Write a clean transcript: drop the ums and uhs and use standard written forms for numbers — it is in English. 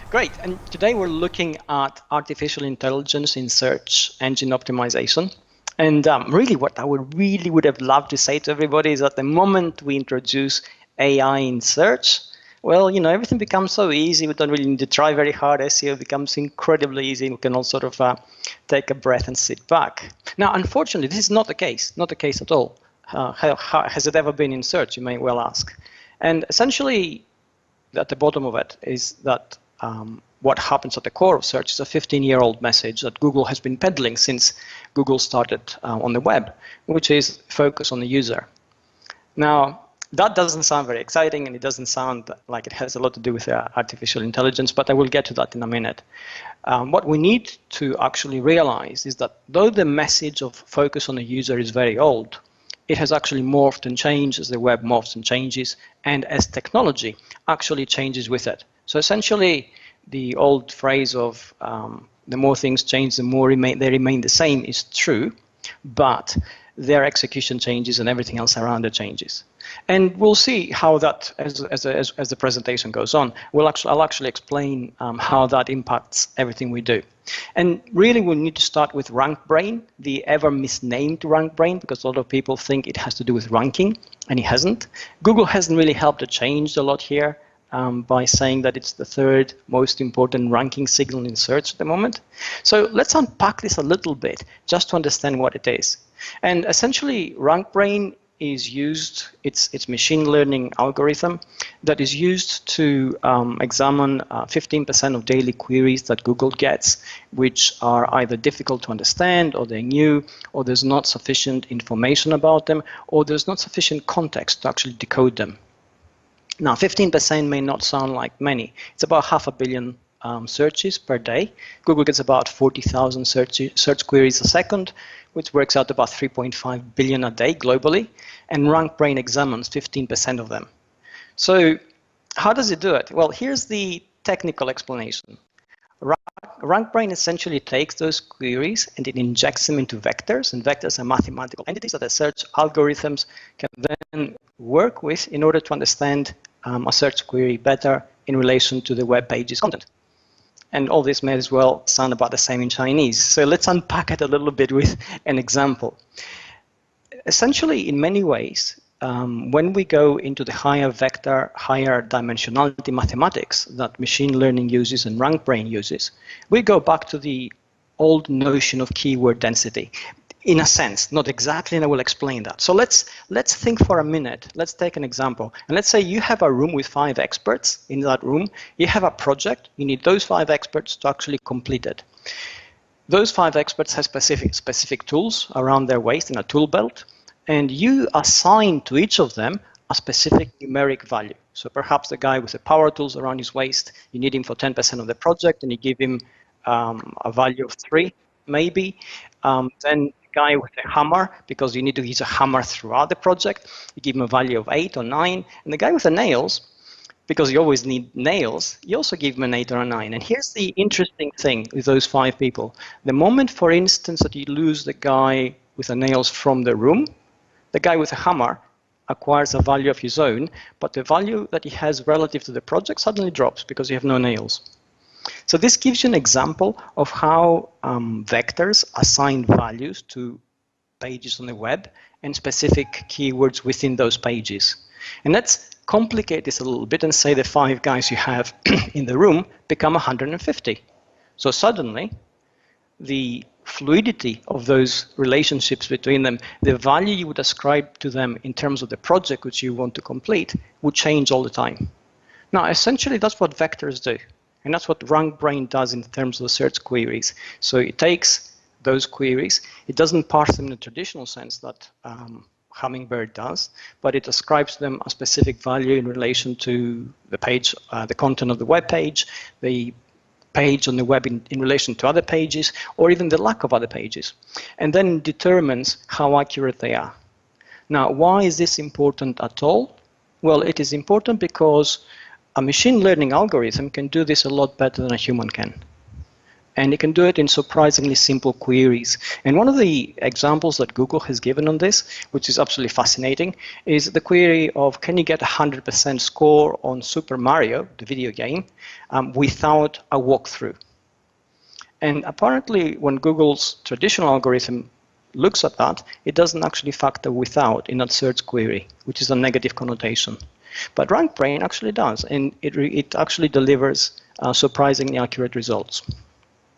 Great, and today we're looking at artificial intelligence in search engine optimization. And really what I would have loved to say to everybody is that the moment we introduce AI in search, well, everything becomes so easy. We don't really need to try very hard. SEO becomes incredibly easy. We can all sort of take a breath and sit back. Now, unfortunately, this is not the case, not the case at all. How has it ever been in search, you may well ask. And essentially, at the bottom of it is that what happens at the core of search is a 15-year-old message that Google has been peddling since Google started on the web, which is focus on the user. Now, that doesn't sound very exciting, and it doesn't sound like it has a lot to do with artificial intelligence, but I will get to that in a minute. What we need to actually realize is that though the message of focus on the user is very old, it has actually morphed and changed as the web morphs and changes, and as technology actually changes with it. So essentially, the old phrase of the more things change, the more they remain the same is true, but their execution changes and everything else around it changes. And we'll see how that, as the presentation goes on, I'll actually explain how that impacts everything we do. And really, we need to start with RankBrain, the ever misnamed RankBrain, because a lot of people think it has to do with ranking, and it hasn't. Google hasn't really helped or changed a lot here by saying that it's the third most important ranking signal in search at the moment. So let's unpack this a little bit just to understand what it is. And essentially, RankBrain is used, it's machine learning algorithm that is used to examine 15% of daily queries that Google gets, which are either difficult to understand, or they're new, or there's not sufficient information about them, or there's not sufficient context to actually decode them. Now, 15% may not sound like many. It's about 500 million searches per day. Google gets about 40,000 search queries a second, which works out about 3.5 billion a day globally, and RankBrain examines 15% of them. So how does it do it? Well, here's the technical explanation. RankBrain essentially takes those queries and it injects them into vectors, and vectors are mathematical entities that the search algorithms can then work with in order to understand a search query better in relation to the web page's content. And all this may as well sound about the same in Chinese. So let's unpack it a little bit with an example. Essentially, in many ways, when we go into the higher vector, higher dimensionality mathematics that machine learning uses and RankBrain uses, we go back to the old notion of keyword density. In a sense, not exactly, and I will explain that. So let's think for a minute. Let's take an example. And let's say you have a room with 5 experts. In that room, you have a project. You need those 5 experts to actually complete it. Those 5 experts have specific tools around their waist in a tool belt, and you assign to each of them a specific numeric value. So perhaps the guy with the power tools around his waist, you need him for 10% of the project, and you give him a value of 3, maybe. Then guy with a hammer, because you need to use a hammer throughout the project, you give him a value of 8 or 9. And the guy with the nails, because you always need nails, you also give him an 8 or a 9. And here's the interesting thing with those 5 people. The moment, for instance, that you lose the guy with the nails from the room, the guy with the hammer acquires a value of his own, but the value that he has relative to the project suddenly drops because you have no nails. So this gives you an example of how vectors assign values to pages on the web and specific keywords within those pages. And let's complicate this a little bit and say the 5 guys you have in the room become 150. So suddenly, the fluidity of those relationships between them, the value you would ascribe to them in terms of the project which you want to complete, would change all the time. Now, essentially, that's what vectors do. And that's what RankBrain does in terms of the search queries. So it takes those queries, it doesn't parse them in the traditional sense that Hummingbird does, but it ascribes them a specific value in relation to the page, the content of the web page, the page on the web in relation to other pages, or even the lack of other pages, and then determines how accurate they are. Now, why is this important at all? Well, it is important because a machine learning algorithm can do this a lot better than a human can. And it can do it in surprisingly simple queries. And one of the examples that Google has given on this, which is absolutely fascinating, is the query of can you get a 100% score on Super Mario, the video game, without a walkthrough? And apparently, when Google's traditional algorithm looks at that, it doesn't actually factor without in that search query, which is a negative connotation. But RankBrain actually does, and it actually delivers surprisingly accurate results.